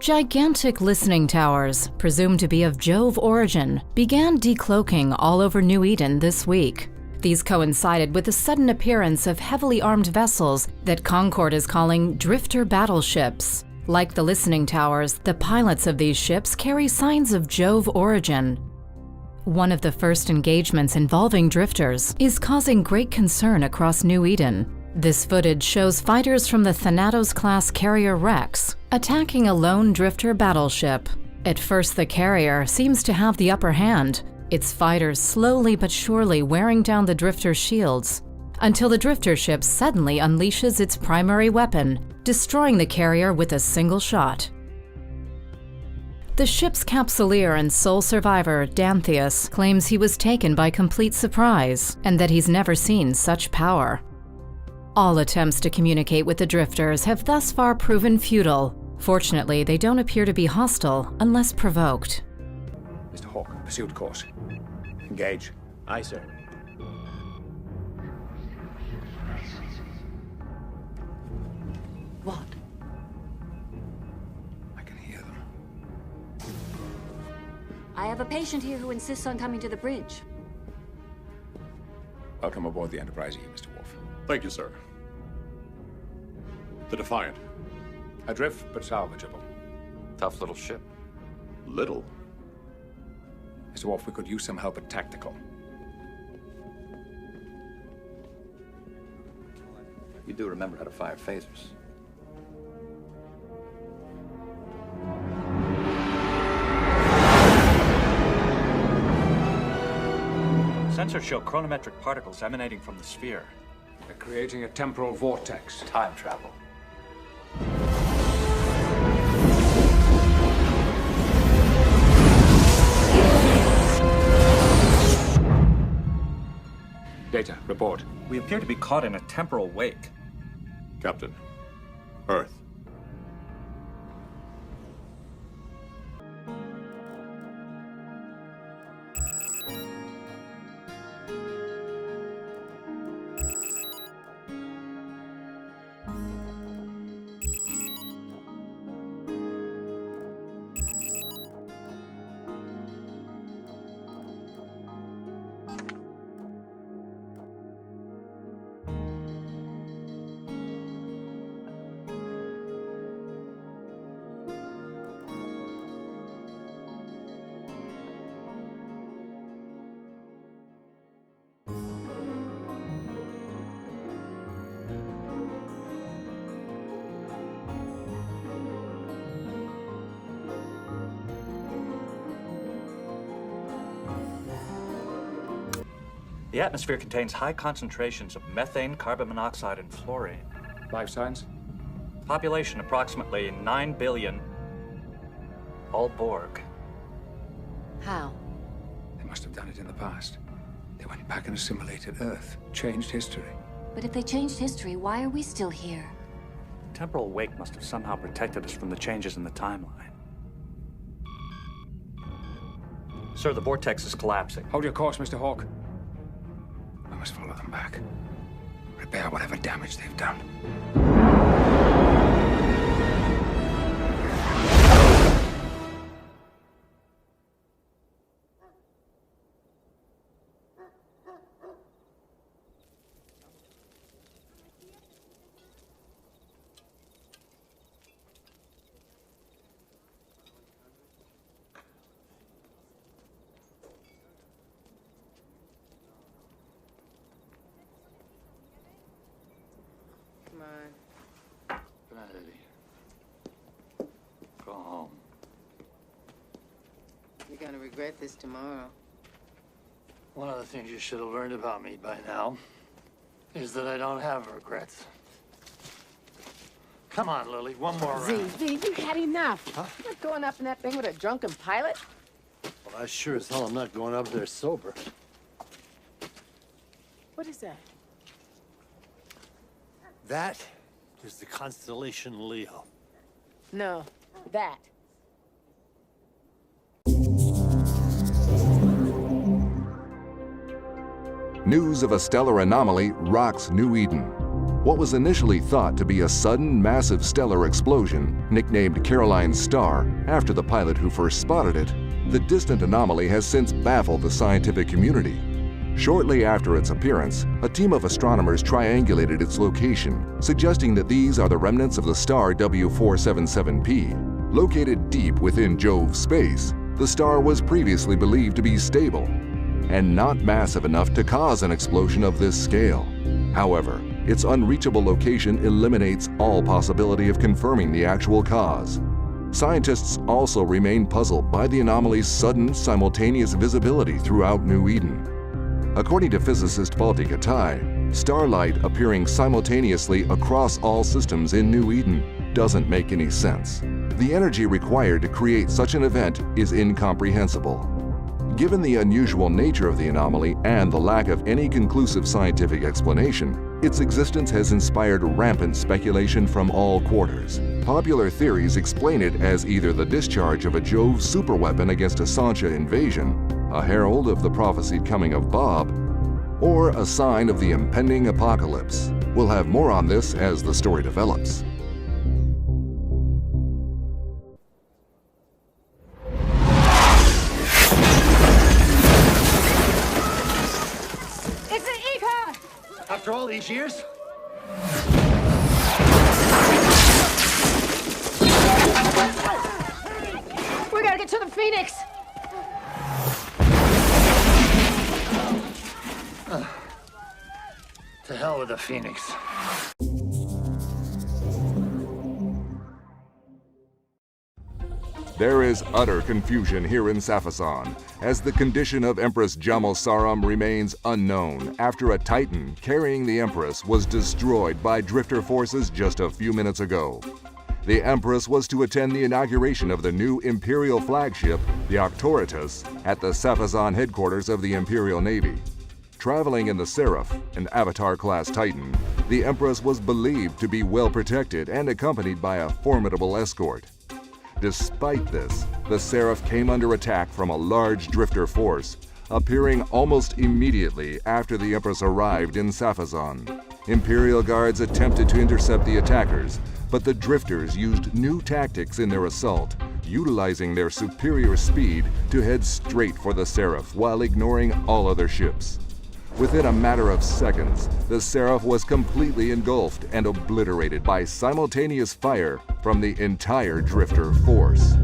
Gigantic listening towers, presumed to be of Jove origin, began decloaking all over New Eden this week. These coincided with the sudden appearance of heavily armed vessels that Concord is calling drifter battleships. Like the listening towers, the pilots of these ships carry signs of Jove origin. One of the first engagements involving drifters is causing great concern across New Eden. This footage shows fighters from the Thanatos-class carrier Rex attacking a lone drifter battleship. At first, the carrier seems to have the upper hand, its fighters slowly but surely wearing down the drifter's shields, until the drifter ship suddenly unleashes its primary weapon, destroying the carrier with a single shot. The ship's capsuleer and sole survivor, Dantheus, claims he was taken by complete surprise and that he's never seen such power. All attempts to communicate with the drifters have thus far proven futile. Fortunately, they don't appear to be hostile unless provoked. Mr. Hawk, pursuit course. Engage. Aye, sir. What? I can hear them. I have a patient here who insists on coming to the bridge. Welcome aboard the Enterprise E, Mr. Worf. Thank you, sir. The Defiant. Adrift, but salvageable. Tough little ship. Little. Mr. Worf, we could use some help at tactical. You do remember how to fire phasers. Sensors show chronometric particles emanating from the sphere. They're creating a temporal vortex. Time travel. Data, report. We appear to be caught in a temporal wake. Captain. Earth. The atmosphere contains high concentrations of methane, carbon monoxide, and fluorine. Life signs? Population approximately 9 billion. All Borg. How? They must have done it in the past. They went back and assimilated Earth, changed history. But if they changed history, why are we still here? Temporal wake must have somehow protected us from the changes in the timeline. Sir, the vortex is collapsing. Hold your course, Mr. Hawk. We must follow them back. Repair whatever damage they've done. Good night, Eddie. Go home. You're gonna regret this tomorrow. One of the things you should have learned about me by now is that I don't have regrets. Come on, Lily, one more round. Z, you had enough. Huh? You're not going up in that thing with a drunken pilot. Well, I sure as hell am not going up there sober. What is that? That is the constellation Leo. No, that. News of a stellar anomaly rocks New Eden. What was initially thought to be a sudden, massive stellar explosion, nicknamed Caroline's Star after the pilot who first spotted it, the distant anomaly has since baffled the scientific community. Shortly after its appearance, a team of astronomers triangulated its location, suggesting that these are the remnants of the star W477P. Located deep within Jove's space, the star was previously believed to be stable and not massive enough to cause an explosion of this scale. However, its unreachable location eliminates all possibility of confirming the actual cause. Scientists also remain puzzled by the anomaly's sudden, simultaneous visibility throughout New Eden. According to physicist Balti Katai, starlight appearing simultaneously across all systems in New Eden doesn't make any sense. The energy required to create such an event is incomprehensible. Given the unusual nature of the anomaly and the lack of any conclusive scientific explanation, its existence has inspired rampant speculation from all quarters. Popular theories explain it as either the discharge of a Jove superweapon against a Sancha invasion, a herald of the prophesied coming of Bob, or a sign of the impending apocalypse. We'll have more on this as the story develops. After all these years? We gotta get to the Phoenix! To hell with the Phoenix. There is utter confusion here in Safasan, as the condition of Empress Jamal Saram remains unknown after a Titan carrying the Empress was destroyed by drifter forces just a few minutes ago. The Empress was to attend the inauguration of the new Imperial flagship, the Arcturus, at the Safasan headquarters of the Imperial Navy. Traveling in the Seraph, an Avatar-class Titan, the Empress was believed to be well protected and accompanied by a formidable escort. Despite this, the Seraph came under attack from a large drifter force, appearing almost immediately after the Empress arrived in Safasan. Imperial guards attempted to intercept the attackers, but the drifters used new tactics in their assault, utilizing their superior speed to head straight for the Seraph while ignoring all other ships. Within a matter of seconds, the Seraph was completely engulfed and obliterated by simultaneous fire from the entire drifter force.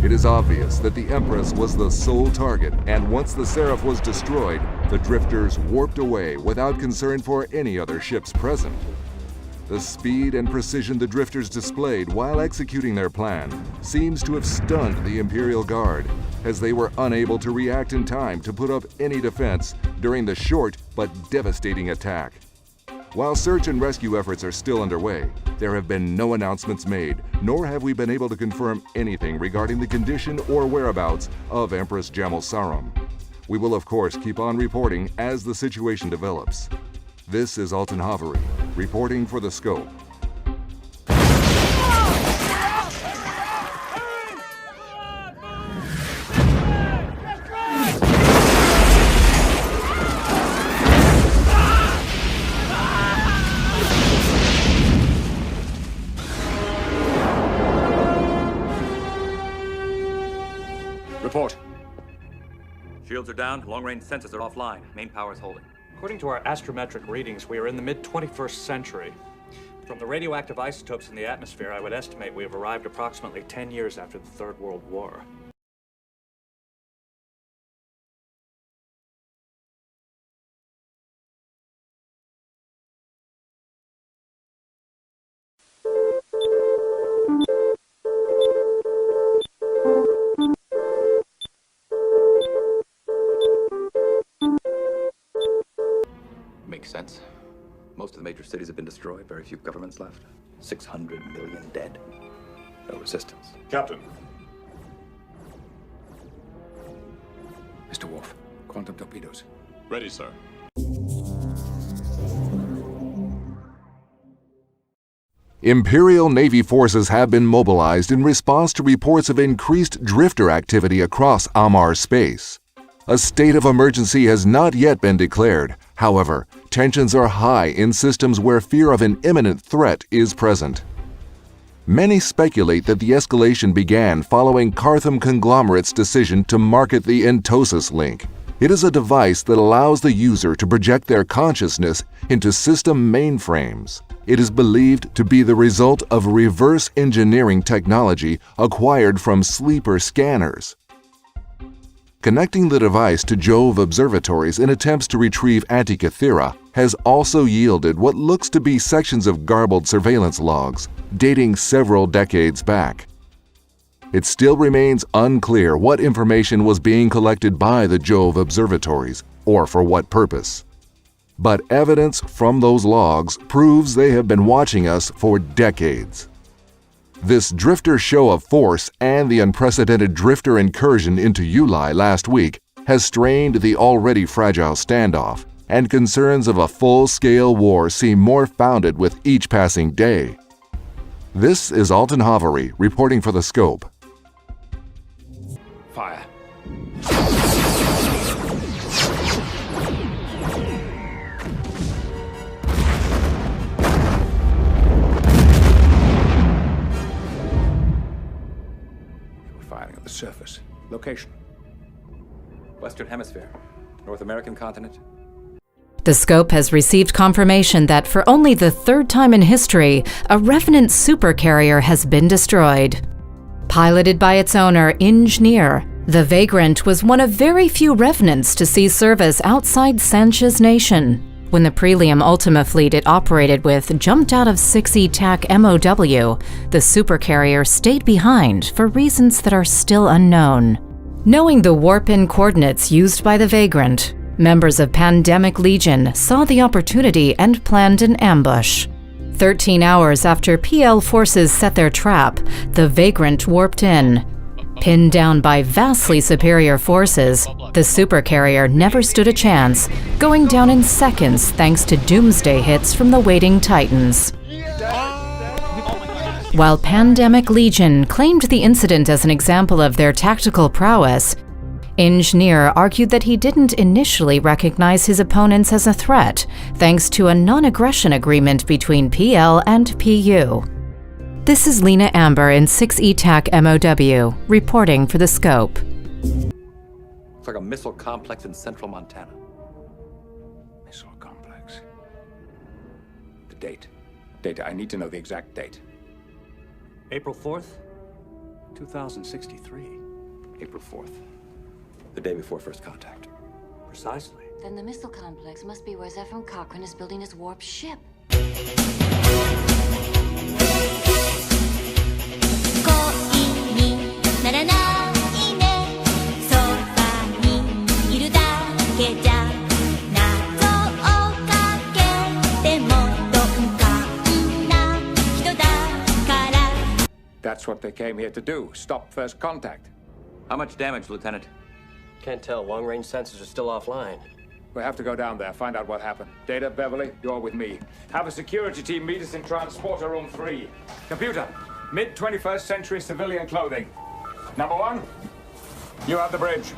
It is obvious that the Empress was the sole target, and once the Seraph was destroyed, the drifters warped away without concern for any other ships present. The speed and precision the drifters displayed while executing their plan seems to have stunned the Imperial Guard, as they were unable to react in time to put up any defense during the short but devastating attack. While search and rescue efforts are still underway, there have been no announcements made, nor have we been able to confirm anything regarding the condition or whereabouts of Empress Jamal Saram. We will of course keep on reporting as the situation develops. This is Alton Havery, reporting for The Scope. Report. Shields are down, long-range sensors are offline. Main power is holding. According to our astrometric readings, we are in the mid-21st century. From the radioactive isotopes in the atmosphere, I would estimate we have arrived approximately 10 years after the Third World War. Makes sense. Most of the major cities have been destroyed, very few governments left. 600 million dead. No resistance. Captain. Mr. Worf, quantum torpedoes. Ready, sir. Imperial Navy forces have been mobilized in response to reports of increased drifter activity across Amar space. A state of emergency has not yet been declared. However, tensions are high in systems where fear of an imminent threat is present. Many speculate that the escalation began following Cartham Conglomerate's decision to market the Entosis link. It is a device that allows the user to project their consciousness into system mainframes. It is believed to be the result of reverse engineering technology acquired from sleeper scanners. Connecting the device to Jove observatories in attempts to retrieve Antikythera has also yielded what looks to be sections of garbled surveillance logs, dating several decades back. It still remains unclear what information was being collected by the Jove observatories, or for what purpose. But evidence from those logs proves they have been watching us for decades. This drifter show of force and the unprecedented drifter incursion into Uli last week has strained the already fragile standoff, and concerns of a full-scale war seem more founded with each passing day. This is Alton Havery reporting for The Scope. Fire. Firing at the surface. Location? Western Hemisphere. North American continent. The Scope has received confirmation that for only the third time in history, a Revenant supercarrier has been destroyed. Piloted by its owner, Engineer, the Vagrant was one of very few Revenants to see service outside Sanchez Nation. When the Prelium Ultima fleet it operated with jumped out of 6E TAC MOW, the supercarrier stayed behind for reasons that are still unknown. Knowing the warp-in coordinates used by the Vagrant, members of Pandemic Legion saw the opportunity and planned an ambush. 13 hours after PL forces set their trap, the Vagrant warped in. Pinned down by vastly superior forces, the supercarrier never stood a chance, going down in seconds thanks to doomsday hits from the waiting Titans. While Pandemic Legion claimed the incident as an example of their tactical prowess, Engineer argued that he didn't initially recognize his opponents as a threat, thanks to a non-aggression agreement between PL and PU. This is Lena Amber in 6E TAC MOW, reporting for The Scope. It's like a missile complex in central Montana. Missile complex. The date. Data. I need to know the exact date. April 4th, 2063. April 4th. The day before first contact. Precisely. Then the missile complex must be where Zephyr Cochrane is building his warp ship. That's what they came here to do. Stop first contact. How much damage, Lieutenant? Can't tell. Long-range sensors are still offline. We have to go down there, find out what happened. Data, Beverly, you're with me. Have a security team meet us in Transporter Room 3. Computer, mid-21st century civilian clothing. Number 1, you have the bridge.